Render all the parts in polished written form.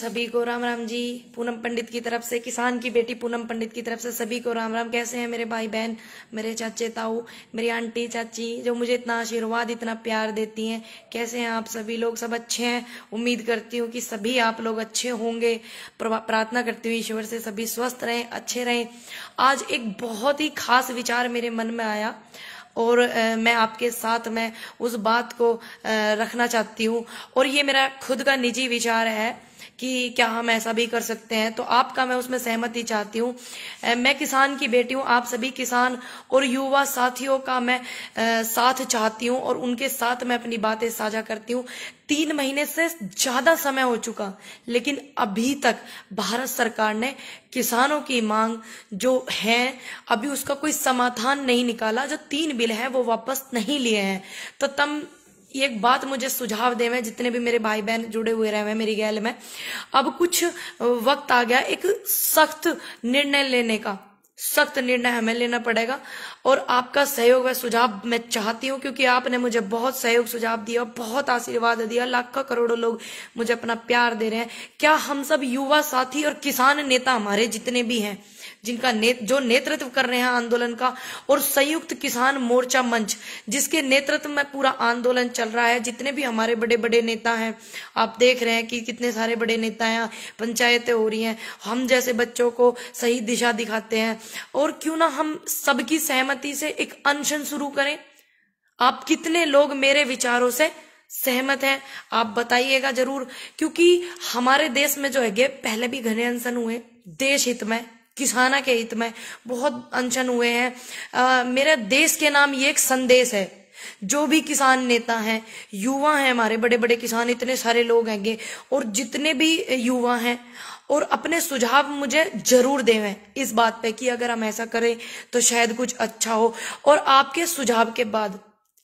सभी को राम राम जी। पूनम पंडित की तरफ से, किसान की बेटी पूनम पंडित की तरफ से सभी को राम राम। कैसे हैं मेरे भाई बहन, मेरे चाचे ताऊ, मेरी आंटी चाची जो मुझे इतना आशीर्वाद इतना प्यार देती हैं। कैसे हैं आप सभी लोग? सब अच्छे हैं। उम्मीद करती हूँ कि सभी आप लोग अच्छे होंगे। प्रार्थना करती हूँ ईश्वर से सभी स्वस्थ रहें, अच्छे रहें। आज एक बहुत ही खास विचार मेरे मन में आया और मैं आपके साथ मैं उस बात को रखना चाहती हूँ। और ये मेरा खुद का निजी विचार है कि क्या हम ऐसा भी कर सकते हैं, तो आपका मैं उसमें सहमति चाहती हूँ। मैं किसान की बेटी हूँ, आप सभी किसान और युवा साथियों का मैं साथ चाहती हूँ और उनके साथ मैं अपनी बातें साझा करती हूँ। 3 महीने से ज्यादा समय हो चुका, लेकिन अभी तक भारत सरकार ने किसानों की मांग जो है अभी उसका कोई समाधान नहीं निकाला। जो 3 बिल है वो वापस नहीं लिए हैं। तो तब एक बात मुझे सुझाव दे, मैं जितने भी मेरे भाई बहन जुड़े हुए रहे हैं मेरी गैल में, अब कुछ वक्त आ गया एक सख्त निर्णय लेने का। सख्त निर्णय हमें लेना पड़ेगा और आपका सहयोग व सुझाव मैं चाहती हूँ, क्योंकि आपने मुझे बहुत सहयोग सुझाव दिया, बहुत आशीर्वाद दिया। लाखों करोड़ों लोग मुझे अपना प्यार दे रहे हैं। क्या हम सब युवा साथी और किसान नेता हमारे जितने भी हैं, जिनका जो नेतृत्व कर रहे हैं आंदोलन का, और संयुक्त किसान मोर्चा मंच जिसके नेतृत्व में पूरा आंदोलन चल रहा है, जितने भी हमारे बड़े बड़े नेता हैं, आप देख रहे हैं कि कितने सारे बड़े नेता हैं, पंचायतें हो रही हैं, हम जैसे बच्चों को सही दिशा दिखाते हैं। और क्यों ना हम सबकी सहमति से एक अनशन शुरू करें। आप कितने लोग मेरे विचारों से सहमत हैं आप बताइएगा जरूर, क्योंकि हमारे देश में जो है पहले भी घने अनशन हुए, देश हित में किसाना के हित में बहुत अनशन हुए हैं। मेरे देश के नाम ये एक संदेश है। जो भी किसान नेता हैं, युवा हैं, हमारे बड़े बड़े किसान इतने सारे लोग हैंगे, और जितने भी युवा हैं, और अपने सुझाव मुझे जरूर देवें इस बात पे कि अगर हम ऐसा करें तो शायद कुछ अच्छा हो। और आपके सुझाव के बाद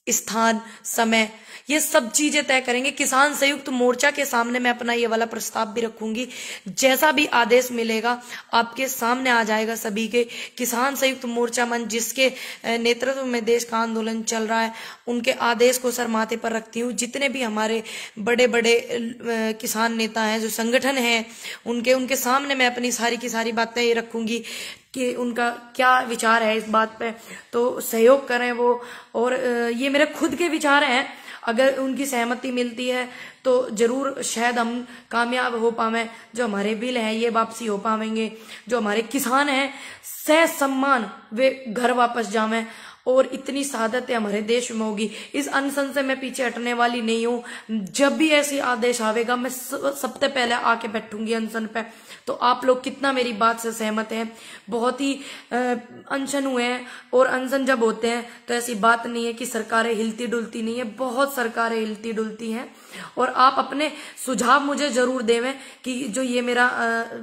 स्थान, समय, ये सब चीजें तय करेंगे। किसान संयुक्त मोर्चा के सामने मैं अपना ये वाला प्रस्ताव भी रखूंगी। जैसा भी आदेश मिलेगा आपके सामने आ जाएगा। सभी के किसान संयुक्त मोर्चा मंच जिसके नेतृत्व में देश का आंदोलन चल रहा है, उनके आदेश को सर माथे पर रखती हूँ। जितने भी हमारे बड़े बड़े किसान नेता हैं, जो संगठन हैं, उनके सामने मैं अपनी सारी की सारी बातें ये रखूंगी कि उनका क्या विचार है इस बात पे, तो सहयोग करें वो। और ये मेरे खुद के विचार हैं, अगर उनकी सहमति मिलती है तो जरूर शायद हम कामयाब हो पावे। जो हमारे बिल हैं ये वापसी हो पावेंगे। जो हमारे किसान हैं सह सम्मान वे घर वापस जावें, और इतनी शहादतें हमारे देश में होगी। इस अनशन से मैं पीछे हटने वाली नहीं हूँ। जब भी ऐसी आदेश आवेगा मैं सबसे पहले आके बैठूंगी अनशन पे। तो आप लोग कितना मेरी बात से सहमत हैं? बहुत ही अनशन हुए हैं, और अनशन जब होते हैं तो ऐसी बात नहीं है कि सरकारें हिलती डुलती नहीं है, बहुत सरकारें हिलती डुलती हैं। और आप अपने सुझाव मुझे जरूर देवें कि जो ये मेरा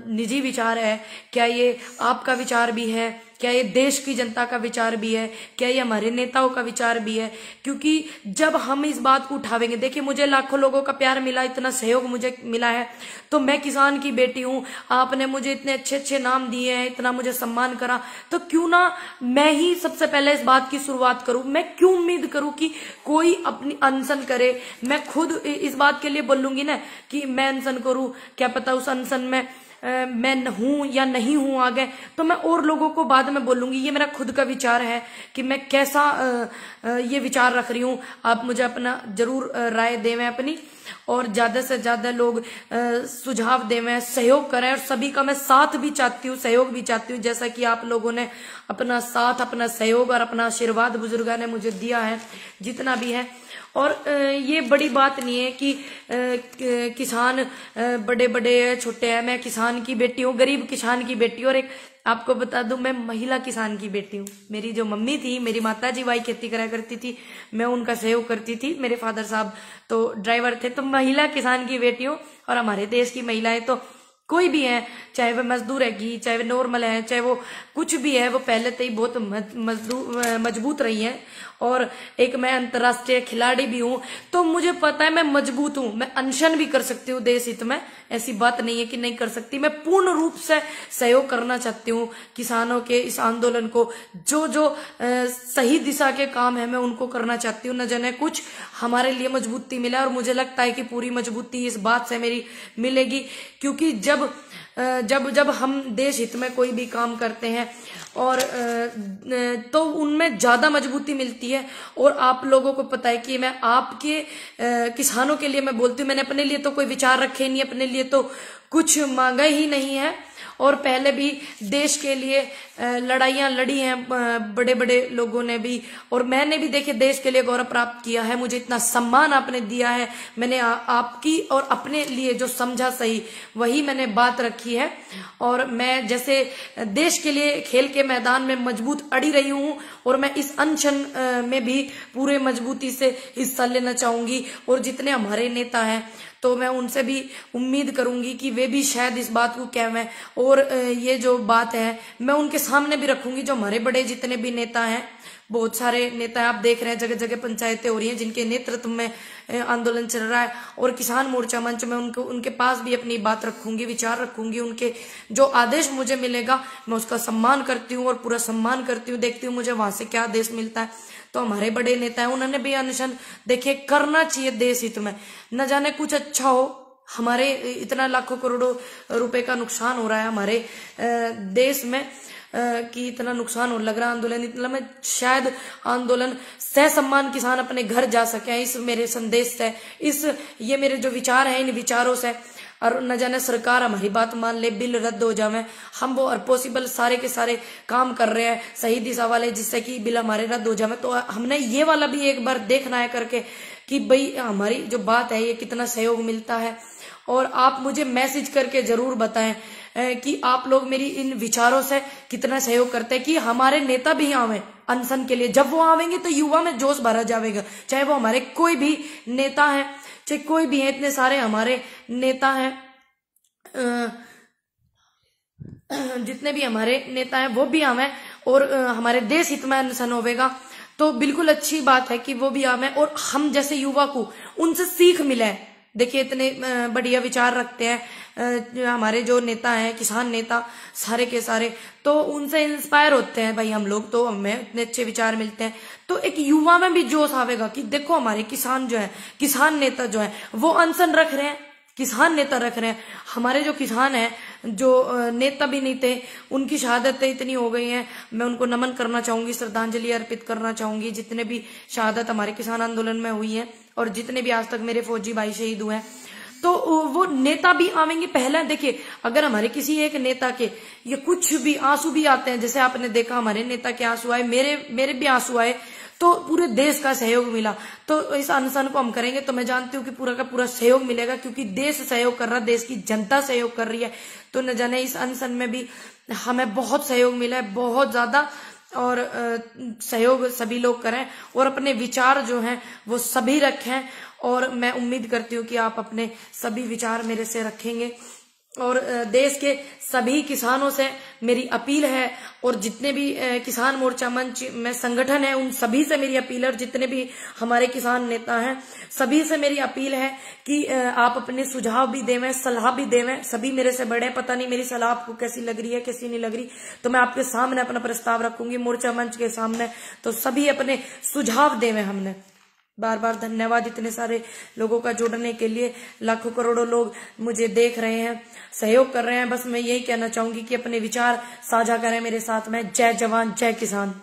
निजी विचार है, क्या ये आपका विचार भी है, क्या ये देश की जनता का विचार भी है, क्या ये हमारे नेताओं का विचार भी है। क्योंकि जब हम इस बात को उठावेंगे, देखिए मुझे लाखों लोगों का प्यार मिला, इतना सहयोग मुझे मिला है, तो मैं किसान की बेटी हूं, आपने मुझे इतने अच्छे अच्छे नाम दिए हैं, इतना मुझे सम्मान करा, तो क्यों ना मैं ही सबसे पहले इस बात की शुरुआत करूं। मैं क्यों उम्मीद करूं कि कोई अपनी अनशन करे। मैं खुद इस बात के लिए बोलूंगी ना कि मैं अनशन करूं, क्या पता उस अनशन में मैं हूं या नहीं हूं आगे, तो मैं और लोगों को बाद में बोलूंगी। ये मेरा खुद का विचार है कि मैं कैसा ये विचार रख रही हूं। आप मुझे अपना जरूर राय देवें अपनी, और ज्यादा से ज्यादा लोग सुझाव देवें, सहयोग करें। और सभी का मैं साथ भी चाहती हूँ, सहयोग भी चाहती हूँ, जैसा कि आप लोगों ने अपना साथ, अपना सहयोग और अपना आशीर्वाद बुजुर्गों ने मुझे दिया है, जितना भी है। और ये बड़ी बात नहीं है कि किसान बड़े बड़े छोटे हैं। मैं किसान की बेटी हूँ, गरीब किसान की बेटी हूँ। और एक आपको बता दूं, मैं महिला किसान की बेटी हूँ। मेरी जो मम्मी थी, मेरी माता जी भाई खेती करा करती थी, मैं उनका सहयोग करती थी। मेरे फादर साहब तो ड्राइवर थे, तो महिला किसान की बेटी हूँ। और हमारे देश की महिलाएं तो कोई भी है, चाहे वह मजदूर है, चाहे वह नॉर्मल है, चाहे वो कुछ भी है, वो पहले से ही बहुत मजबूत रही है। और एक मैं अंतर्राष्ट्रीय खिलाड़ी भी हूँ, तो मुझे पता है मैं मजबूत हूँ, मैं अनशन भी कर सकती हूँ देश हित में। ऐसी बात नहीं है कि नहीं कर सकती। मैं पूर्ण रूप से सहयोग करना चाहती हूँ किसानों के इस आंदोलन को। जो जो सही दिशा के काम है मैं उनको करना चाहती हूँ। न जाने कुछ हमारे लिए मजबूती मिला, और मुझे लगता है कि पूरी मजबूती इस बात से मेरी मिलेगी, क्योंकि जब हम देश हित में कोई भी काम करते हैं और तो उनमें ज्यादा मजबूती मिलती है। और आप लोगों को पता है कि मैं आपके किसानों के लिए मैं बोलती हूँ, मैंने अपने लिए तो कोई विचार रखे नहीं, अपने लिए तो कुछ मांगा ही नहीं है। और पहले भी देश के लिए लड़ाइयां लड़ी हैं बड़े बड़े लोगों ने भी, और मैंने भी देखे देश के लिए गौरव प्राप्त किया है। मुझे इतना सम्मान आपने दिया है, मैंने आपकी और अपने लिए जो समझा सही वही मैंने बात रखी है। और मैं जैसे देश के लिए खेल के मैदान में मजबूत अड़ी रही हूं, और मैं इस अनशन में भी पूरे मजबूती से हिस्सा लेना चाहूंगी। और जितने हमारे नेता हैं तो मैं उनसे भी उम्मीद करूंगी कि वे भी शायद इस बात को कहें, और ये जो बात है मैं उनके सामने भी रखूंगी। जो हमारे बड़े जितने भी नेता हैं, बहुत सारे नेता हैं, आप देख रहे हैं जगह जगह पंचायतें हो रही हैं जिनके नेतृत्व में आंदोलन चल रहा है। और किसान मोर्चा मंच में उनके पास भी अपनी बात रखूंगी, विचार रखूंगी। उनके जो आदेश मुझे मिलेगा मैं उसका सम्मान करती हूँ और पूरा सम्मान करती हूँ, देखती हूँ मुझे वहां से क्या आदेश मिलता है। तो हमारे बड़े नेता हैं, उन्होंने भी अनशन देखे करना चाहिए देश हित में। न जाने कुछ अच्छा हो, हमारे इतना लाखों करोड़ों रुपए का नुकसान हो रहा है हमारे देश में कि इतना नुकसान हो लग रहा है आंदोलन इतना में, शायद आंदोलन सह सम्मान किसान अपने घर जा सके इस मेरे संदेश से, ये मेरे जो विचार हैं इन विचारों से। और न जाने सरकार हमारी बात मान ले, बिल रद्द हो जावे। हम वो पॉसिबल सारे के सारे काम कर रहे हैं सही दिशा वाले, जिससे कि बिल हमारे रद्द हो जावे। तो हमने ये वाला भी एक बार देखना है करके कि भाई हमारी जो बात है ये कितना सहयोग मिलता है। और आप मुझे मैसेज करके जरूर बताएं कि आप लोग मेरी इन विचारों से कितना सहयोग करते हैं, कि हमारे नेता भी आवे अनशन के लिए। जब वो आवेंगे तो युवा में जोश भरा जाएगा, चाहे वो हमारे कोई भी नेता है, चाहे कोई भी है। इतने सारे हमारे नेता हैं, जितने भी हमारे नेता हैं वो भी आवे, और हमारे देश हित में अनशन होवेगा तो बिल्कुल अच्छी बात है कि वो भी आवे, और हम जैसे युवा को उनसे सीख मिले। देखिए इतने बढ़िया विचार रखते हैं हमारे जो नेता हैं, किसान नेता सारे के सारे, तो उनसे इंस्पायर होते हैं भाई हम लोग, तो हमें इतने अच्छे विचार मिलते हैं। तो एक युवा में भी जोश आवेगा कि देखो हमारे किसान जो है, किसान नेता जो है वो अनशन रख रहे हैं, किसान नेता रख रहे हैं। हमारे जो किसान हैं, जो नेता भी नहीं थे, उनकी शहादतें इतनी हो गई हैं, मैं उनको नमन करना चाहूंगी, श्रद्धांजलि अर्पित करना चाहूंगी। जितने भी शहादत हमारे किसान आंदोलन में हुई है और जितने भी आज तक मेरे फौजी भाई शहीद हुए हैं, तो वो नेता भी आवेंगे। पहले देखिए अगर हमारे किसी एक नेता के ये कुछ भी आंसू भी आते हैं, जैसे आपने देखा हमारे नेता के आंसू आए, मेरे भी आंसू आए, तो पूरे देश का सहयोग मिला। तो इस अनशन को हम करेंगे तो मैं जानती हूँ कि पूरा का पूरा सहयोग मिलेगा, क्योंकि देश सहयोग कर रहा है, देश की जनता सहयोग कर रही है। तो न जाने इस अनशन में भी हमें बहुत सहयोग मिला है, बहुत ज्यादा। और सहयोग सभी लोग करें और अपने विचार जो हैं वो सभी रखें, और मैं उम्मीद करती हूँ कि आप अपने सभी विचार मेरे से रखेंगे। और देश के सभी किसानों से मेरी अपील है, और जितने भी किसान मोर्चा मंच में संगठन है उन सभी से मेरी अपील है, और जितने भी हमारे किसान नेता हैं सभी से मेरी अपील है कि आप अपने सुझाव भी देवें, सलाह भी देवें। सभी मेरे से बड़े, पता नहीं मेरी सलाह आपको कैसी लग रही है, कैसी नहीं लग रही, तो मैं आपके सामने अपना प्रस्ताव रखूंगी मोर्चा मंच के सामने, तो सभी अपने सुझाव देवें। हमने बार बार धन्यवाद इतने सारे लोगों का जुड़ने के लिए। लाखों करोड़ों लोग मुझे देख रहे हैं, सहयोग कर रहे हैं। बस मैं यही कहना चाहूंगी कि अपने विचार साझा करें मेरे साथ में। जय जवान जय किसान।